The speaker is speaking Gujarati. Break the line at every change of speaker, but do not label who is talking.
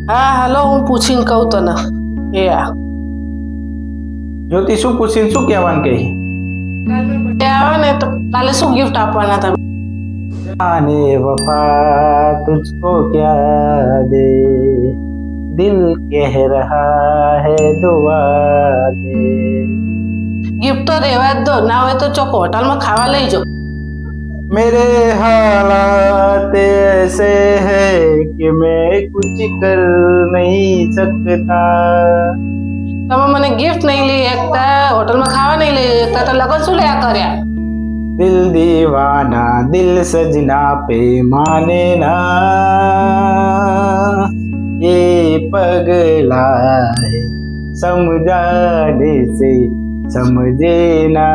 હા હાલો હું પૂછીને કહું તને એ આ
જ્યોતિ શું પૂછીને શું કહેવાનું કહી?
એ આવે ને તો કાલે શું ગિફ્ટ આપવાના તમે?
आने वफा तुझको क्या दे, दिल कह रहा है दुआ दे।
ગિફ્ટ તો રહેવા જ દો, ના હોય તો ચોક હોટલમાં ખાવા લઈ જાઓ.
मेरे हालात ऐसे हैं कि मैं कुछ कर नहीं सकता।
તમે મને ગિફ્ટ નહીં લઈ એકતા, હોટલમાં ખાવા નહીં લઈ એકતા તો લગન શું લેવા કર્યા?
दिल दीवाना दिल सजना पे माने ना, ये पगला है समझाने से समझे ना।